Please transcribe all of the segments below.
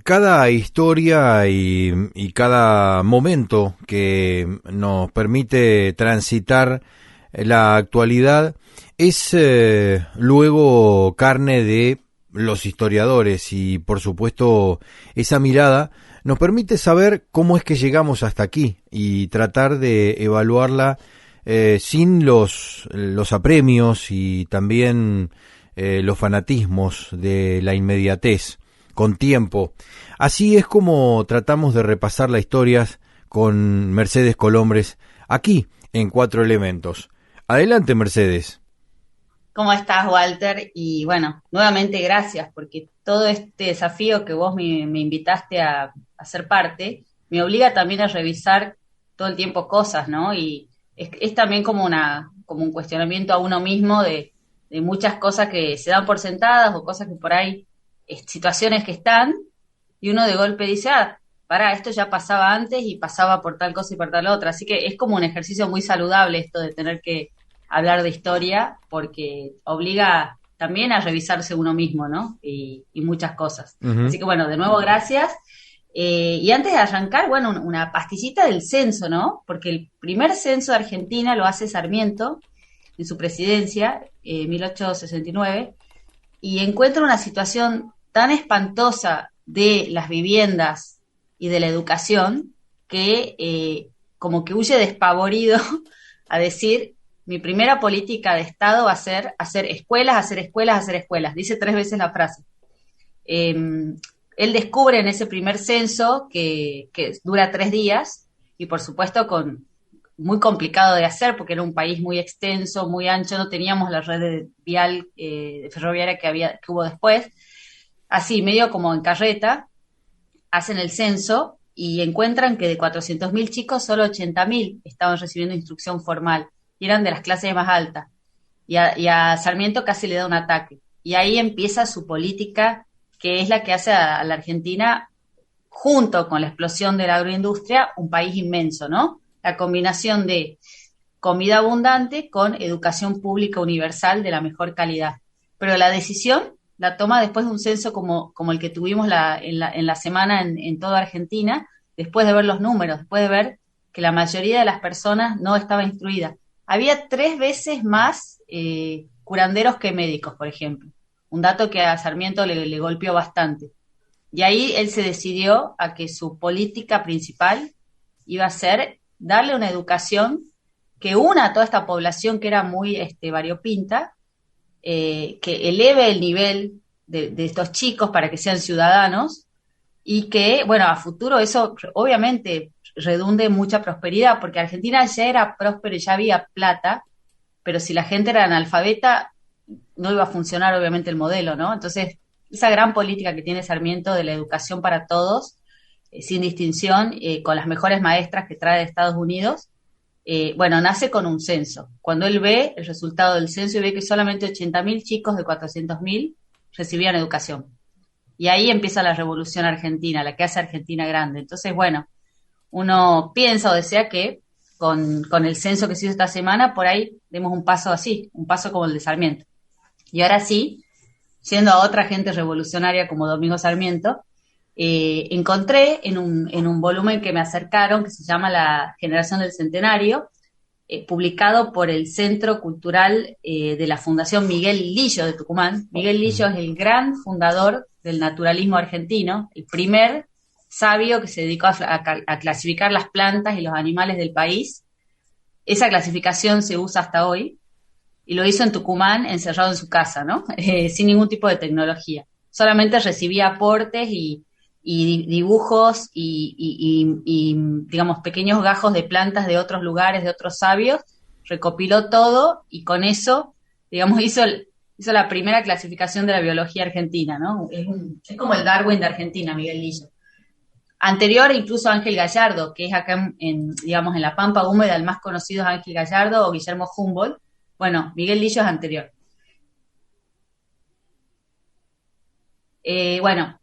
Cada historia y cada momento que nos permite transitar la actualidad es luego carne de los historiadores y por supuesto esa mirada nos permite saber cómo es que llegamos hasta aquí y tratar de evaluarla sin los apremios y también los fanatismos de la inmediatez, con tiempo. Así es como tratamos de repasar las historias con Mercedes Colombres aquí en Cuatro Elementos. Adelante, Mercedes. ¿Cómo estás, Walter? Y bueno, nuevamente gracias, porque todo este desafío que vos me invitaste a ser parte, me obliga también a revisar todo el tiempo cosas, ¿no? Y es también como un cuestionamiento a uno mismo de muchas cosas que se dan por sentadas o cosas que por ahí, situaciones que están, y uno de golpe dice, pará, esto ya pasaba antes y pasaba por tal cosa y por tal otra. Así que es como un ejercicio muy saludable esto de tener que hablar de historia, porque obliga también a revisarse uno mismo, ¿no? Y muchas cosas. Ujú. Así que bueno, de nuevo, gracias. Y antes de arrancar, bueno, una pastillita del censo, ¿no? Porque el primer censo de Argentina lo hace Sarmiento en su presidencia, 1869, y encuentra una situación tan espantosa de las viviendas y de la educación que como que huye despavorido a decir, mi primera política de Estado va a ser hacer escuelas, hacer escuelas, hacer escuelas. Dice 3 veces la frase. Eh, Él descubre en ese primer censo que dura 3 días y por supuesto muy complicado de hacer porque era un país muy extenso, muy ancho, no teníamos la red vial ferroviaria que hubo después. Así, medio como en carreta, hacen el censo y encuentran que de 400.000 chicos, solo 80.000 estaban recibiendo instrucción formal y eran de las clases más altas. Y a Sarmiento casi le da un ataque. Y ahí empieza su política, que es la que hace a la Argentina, junto con la explosión de la agroindustria, un país inmenso, ¿no? La combinación de comida abundante con educación pública universal de la mejor calidad. Pero la decisión la toma después de un censo como el que tuvimos en la semana en toda Argentina, después de ver los números, después de ver que la mayoría de las personas no estaba instruida. Había 3 veces más curanderos que médicos, por ejemplo. Un dato que a Sarmiento le golpeó bastante. Y ahí él se decidió a que su política principal iba a ser darle una educación que una a toda esta población que era muy variopinta, que eleve el nivel de estos chicos para que sean ciudadanos y que, bueno, a futuro eso obviamente redunde en mucha prosperidad, porque Argentina ya era próspero y ya había plata, pero si la gente era analfabeta, no iba a funcionar obviamente el modelo, ¿no? Entonces, esa gran política que tiene Sarmiento de la educación para todos, sin distinción, con las mejores maestras que trae de Estados Unidos, bueno, nace con un censo. Cuando él ve el resultado del censo y ve que solamente 80.000 chicos de 400.000 recibían educación. Y ahí empieza la revolución argentina, la que hace Argentina grande. Entonces, bueno, uno piensa o desea que con el censo que se hizo esta semana, por ahí demos un paso así, un paso como el de Sarmiento. Y ahora sí, siendo a otra gente revolucionaria como Domingo Sarmiento, encontré en un volumen que me acercaron, que se llama La Generación del Centenario, publicado por el Centro Cultural de la Fundación Miguel Lillo de Tucumán. Miguel Lillo es el gran fundador del naturalismo argentino, el primer sabio que se dedicó a clasificar las plantas y los animales del país. Esa clasificación se usa hasta hoy y lo hizo en Tucumán, encerrado en su casa, ¿no? Sin ningún tipo de tecnología. Solamente recibía aportes y dibujos y, digamos, pequeños gajos de plantas de otros lugares, de otros sabios, recopiló todo y con eso, digamos, hizo la primera clasificación de la biología argentina, ¿no? Es como el Darwin de Argentina, Miguel Lillo. Anterior incluso a Ángel Gallardo, que es acá digamos, en la Pampa Húmeda, el más conocido es Ángel Gallardo o Guillermo Humboldt. Bueno, Miguel Lillo es anterior. Bueno,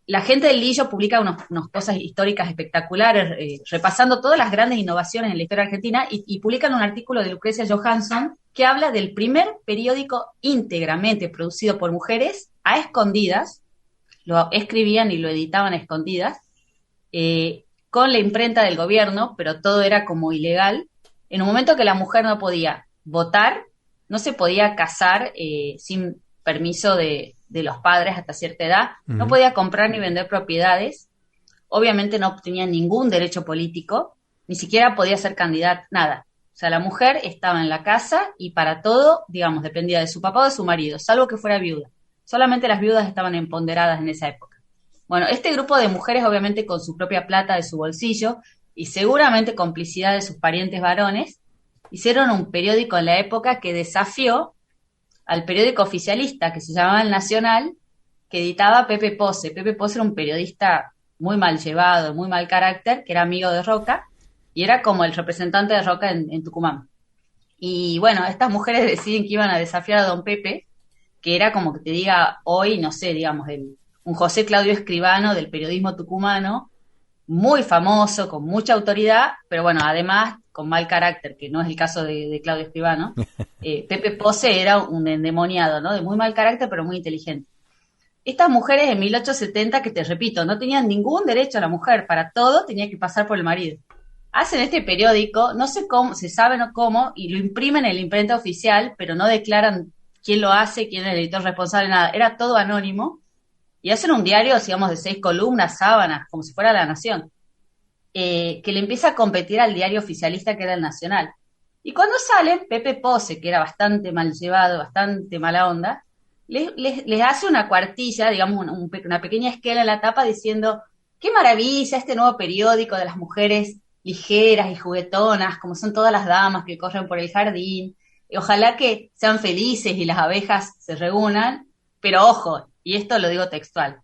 la gente del Lillo publica unas cosas históricas espectaculares, repasando todas las grandes innovaciones en la historia argentina, y publican un artículo de Lucrecia Johansson que habla del primer periódico íntegramente producido por mujeres a escondidas lo escribían y lo editaban a escondidas, con la imprenta del gobierno, pero todo era como ilegal. En un momento que la mujer no podía votar, no se podía casar sin permiso de los padres hasta cierta edad, no podía comprar ni vender propiedades, obviamente no obtenía ningún derecho político, ni siquiera podía ser candidata, nada. O sea, la mujer estaba en la casa y para todo, digamos, dependía de su papá o de su marido, salvo que fuera viuda. Solamente las viudas estaban empoderadas en esa época. Bueno, este grupo de mujeres, obviamente con su propia plata de su bolsillo y seguramente complicidad de sus parientes varones, hicieron un periódico en la época que desafió al periódico oficialista que se llamaba El Nacional, que editaba Pepe Pose. Pepe Pose era un periodista muy mal llevado, muy mal carácter, que era amigo de Roca, y era como el representante de Roca en Tucumán. Y bueno, estas mujeres deciden que iban a desafiar a don Pepe, que era como que te diga hoy, no sé, digamos, un José Claudio Escribano del periodismo tucumano, muy famoso, con mucha autoridad, pero bueno, además con mal carácter, que no es el caso de Claudio Escribano. Pepe Pose era un endemoniado, ¿no? De muy mal carácter, pero muy inteligente. Estas mujeres en 1870, que te repito, no tenían ningún derecho a la mujer, para todo tenía que pasar por el marido. Hacen este periódico, no sé cómo, se sabe no cómo, y lo imprimen en la imprenta oficial, pero no declaran quién lo hace, quién es el editor responsable, nada. Era todo anónimo. Y hacen un diario, digamos, de 6 columnas, sábanas, como si fuera La Nación, que le empieza a competir al diario oficialista que era El Nacional. Y cuando salen, Pepe Pose, que era bastante mal llevado, bastante mala onda, les hace una cuartilla, digamos, una pequeña esquela en la tapa diciendo, qué maravilla este nuevo periódico de las mujeres ligeras y juguetonas, como son todas las damas que corren por el jardín, y ojalá que sean felices y las abejas se reúnan, pero ojo, y esto lo digo textual,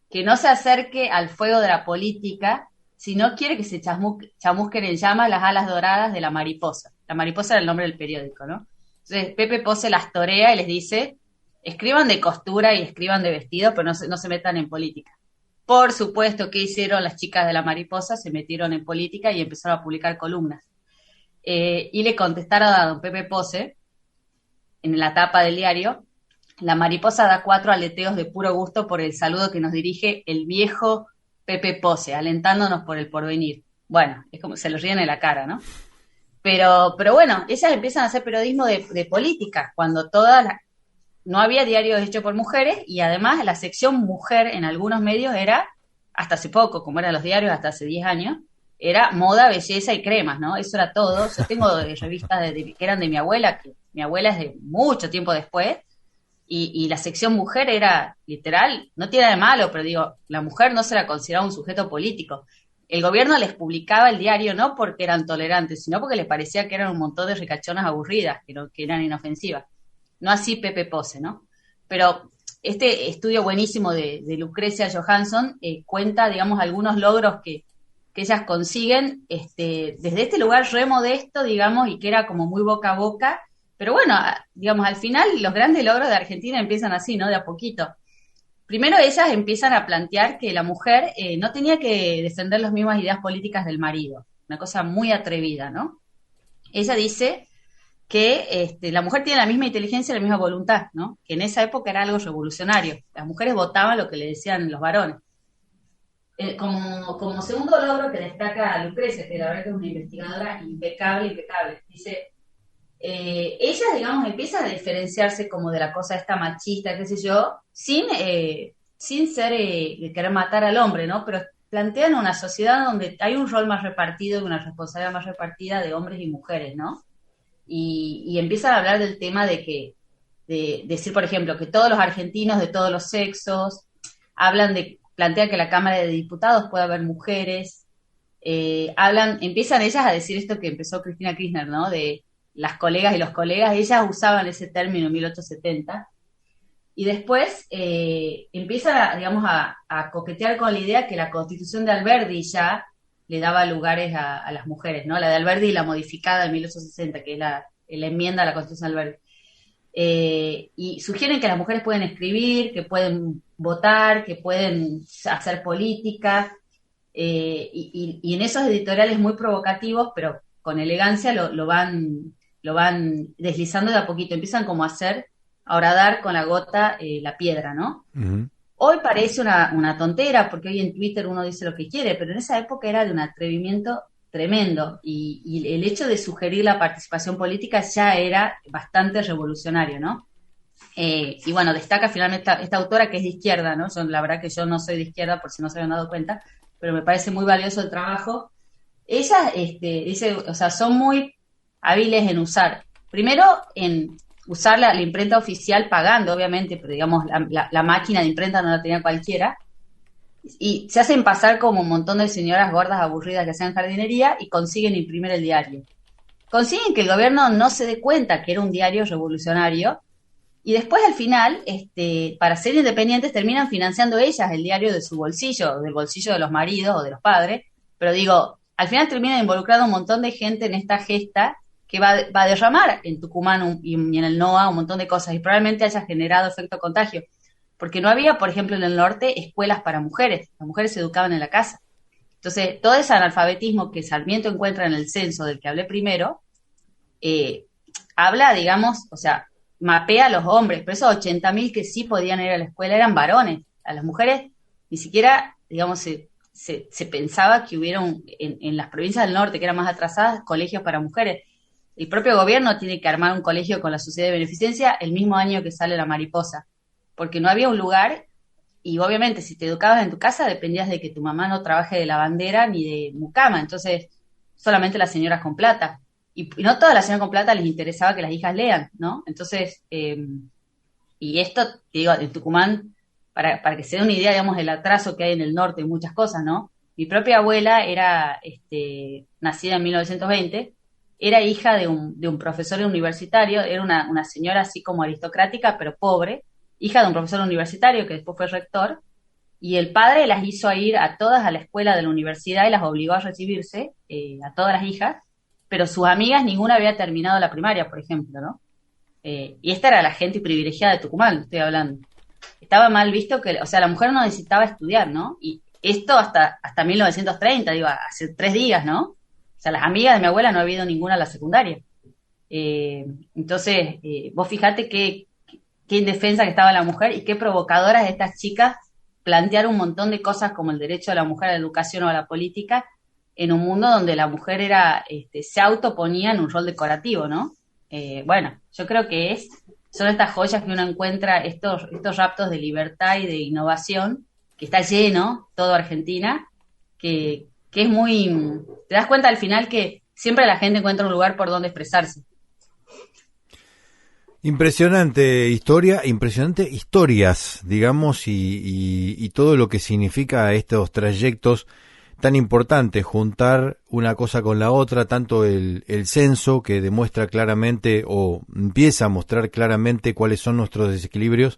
que no se acerque al fuego de la política si no quiere que se chamusquen en llamas las alas doradas de la mariposa. La mariposa era el nombre del periódico, ¿no? Entonces Pepe Pose las torea y les dice, escriban de costura y escriban de vestido, pero no se metan en política. Por supuesto, ¿qué hicieron las chicas de la mariposa? Se metieron en política y empezaron a publicar columnas. Y le contestaron a don Pepe Pose, en la tapa del diario, la mariposa da 4 aleteos de puro gusto por el saludo que nos dirige el viejo Pepe Pose, alentándonos por el porvenir. Bueno, es como se los ríen en la cara, ¿no? Pero bueno, ellas empiezan a hacer periodismo de política, cuando no había diarios hechos por mujeres y además la sección mujer en algunos medios era, hasta hace poco, como eran los diarios hasta hace 10 años, era moda, belleza y cremas, ¿no? Eso era todo. Yo tengo revistas que eran de mi abuela, que mi abuela es de mucho tiempo después, y la sección mujer era literal, no tiene nada de malo, pero digo, la mujer no se la consideraba un sujeto político. El gobierno les publicaba el diario no porque eran tolerantes, sino porque les parecía que eran un montón de ricachonas aburridas, que eran inofensivas. No así Pepe Pose, ¿no? Pero este estudio buenísimo de Lucrecia Johansson cuenta, digamos, algunos logros que ellas consiguen desde este lugar re modesto, digamos, y que era como muy boca a boca. Pero bueno, digamos, al final los grandes logros de Argentina empiezan así, ¿no? De a poquito. Primero ellas empiezan a plantear que la mujer no tenía que defender las mismas ideas políticas del marido. Una cosa muy atrevida, ¿no? Ella dice que la mujer tiene la misma inteligencia y la misma voluntad, ¿no? Que en esa época era algo revolucionario. Las mujeres votaban lo que le decían los varones. Como segundo logro que destaca Lucrecia, que la verdad que es una investigadora impecable, dice, ella, digamos, empieza a diferenciarse como de la cosa esta machista, qué sé yo, sin ser querer matar al hombre, ¿no? Pero plantean una sociedad donde hay un rol más repartido y una responsabilidad más repartida de hombres y mujeres, ¿no? Y empiezan a hablar del tema de decir, por ejemplo, que todos los argentinos de todos los sexos plantean que la Cámara de Diputados puede haber mujeres, empiezan ellas a decir esto que empezó Cristina Kirchner, ¿no? De las colegas y los colegas, ellas usaban ese término en 1870, y después empiezan, digamos, a coquetear con la idea que la Constitución de Alberdi ya le daba lugares a las mujeres, ¿no? La de Alberdi y la modificada de 1860, que es la enmienda a la Constitución de Alberdi. Y sugieren que las mujeres pueden escribir, que pueden votar, que pueden hacer política, y en esos editoriales muy provocativos, pero con elegancia lo van deslizando de a poquito, empiezan como a dar con la gota la piedra, ¿no? Uh-huh. Hoy parece una tontera, porque hoy en Twitter uno dice lo que quiere, pero en esa época era de un atrevimiento tremendo y el hecho de sugerir la participación política ya era bastante revolucionario, ¿no? Y bueno, destaca finalmente esta autora que es de izquierda, ¿no? La verdad que yo no soy de izquierda, por si no se habían dado cuenta, pero me parece muy valioso el trabajo. Ellas, dice, o sea, son muy hábiles en usar, primero en usar la imprenta oficial pagando, obviamente, pero digamos, la máquina de imprenta no la tenía cualquiera, y se hacen pasar como un montón de señoras gordas aburridas que hacían jardinería y consiguen imprimir el diario. Consiguen que el gobierno no se dé cuenta que era un diario revolucionario y después al final, para ser independientes, terminan financiando ellas el diario de su bolsillo, del bolsillo de los maridos o de los padres, pero digo, al final termina involucrado un montón de gente en esta gesta que va a derramar en Tucumán y en el NOA un montón de cosas y probablemente haya generado efecto contagio porque no había, por ejemplo, en el norte escuelas para mujeres, las mujeres se educaban en la casa. Entonces, todo ese analfabetismo que Sarmiento encuentra en el censo del que hablé primero, eh, habla, digamos, o sea, mapea a los hombres, pero esos 80.000 que sí podían ir a la escuela eran varones. A las mujeres ni siquiera, digamos, se pensaba que hubiera en las provincias del norte, que eran más atrasadas, colegios para mujeres. El propio gobierno tiene que armar un colegio con la sociedad de beneficencia el mismo año que sale la mariposa, porque no había un lugar y obviamente si te educabas en tu casa dependías de que tu mamá no trabaje de lavandera ni de mucama, entonces solamente las señoras con plata. Y no todas las señoras con plata les interesaba que las hijas lean, ¿no? Entonces, y esto, te digo, en Tucumán, para que se dé una idea, digamos, del atraso que hay en el norte en muchas cosas, ¿no? Mi propia abuela era nacida en 1920, era hija de un profesor universitario, era una señora así como aristocrática, pero pobre, hija de un profesor universitario que después fue rector, y el padre las hizo ir a todas a la escuela de la universidad y las obligó a recibirse, a todas las hijas, pero sus amigas ninguna había terminado la primaria, por ejemplo, ¿no? Y esta era la gente privilegiada de Tucumán, estoy hablando. Estaba mal visto que, o sea, la mujer no necesitaba estudiar, ¿no? Y esto hasta 1930, digo, hace 3 días, ¿no? O sea, las amigas de mi abuela no había ido ninguna a la secundaria. Entonces, vos fijate qué indefensa que estaba la mujer y qué provocadoras estas chicas plantear un montón de cosas como el derecho de la mujer a la educación o a la política en un mundo donde la mujer se autoponía en un rol decorativo, ¿no? Bueno, yo creo que son estas joyas que uno encuentra, estos raptos de libertad y de innovación, que está lleno, todo Argentina, que es muy... Te das cuenta al final que siempre la gente encuentra un lugar por donde expresarse. Impresionante historia, impresionante historias, digamos, y todo lo que significa estos trayectos tan importantes, juntar una cosa con la otra, tanto el censo que demuestra claramente o empieza a mostrar claramente cuáles son nuestros desequilibrios,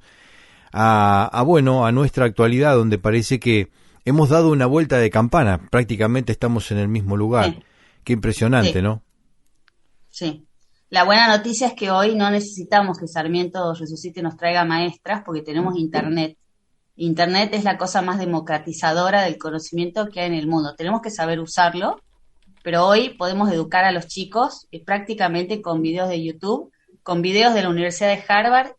a nuestra actualidad, donde parece que hemos dado una vuelta de campana, prácticamente estamos en el mismo lugar. Sí. Qué impresionante, sí. ¿No? Sí. La buena noticia es que hoy no necesitamos que Sarmiento resucite y nos traiga maestras porque tenemos Internet. Internet es la cosa más democratizadora del conocimiento que hay en el mundo. Tenemos que saber usarlo, pero hoy podemos educar a los chicos prácticamente con videos de YouTube, con videos de la Universidad de Harvard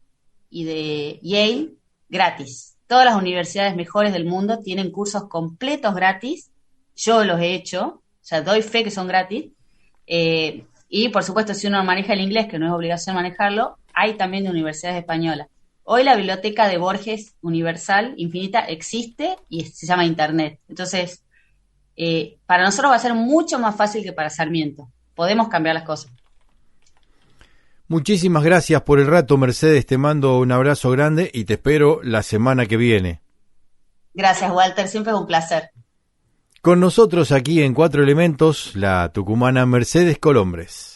y de Yale gratis. Todas las universidades mejores del mundo tienen cursos completos gratis. Yo los he hecho, o sea, doy fe que son gratis. Y, por supuesto, si uno maneja el inglés, que no es obligación manejarlo, hay también de universidades españolas. Hoy la biblioteca de Borges universal, infinita, existe y se llama Internet. Entonces, para nosotros va a ser mucho más fácil que para Sarmiento. Podemos cambiar las cosas. Muchísimas gracias por el rato, Mercedes. Te mando un abrazo grande y te espero la semana que viene. Gracias, Walter. Siempre es un placer. Con nosotros aquí en Cuatro Elementos, la tucumana Mercedes Colombres.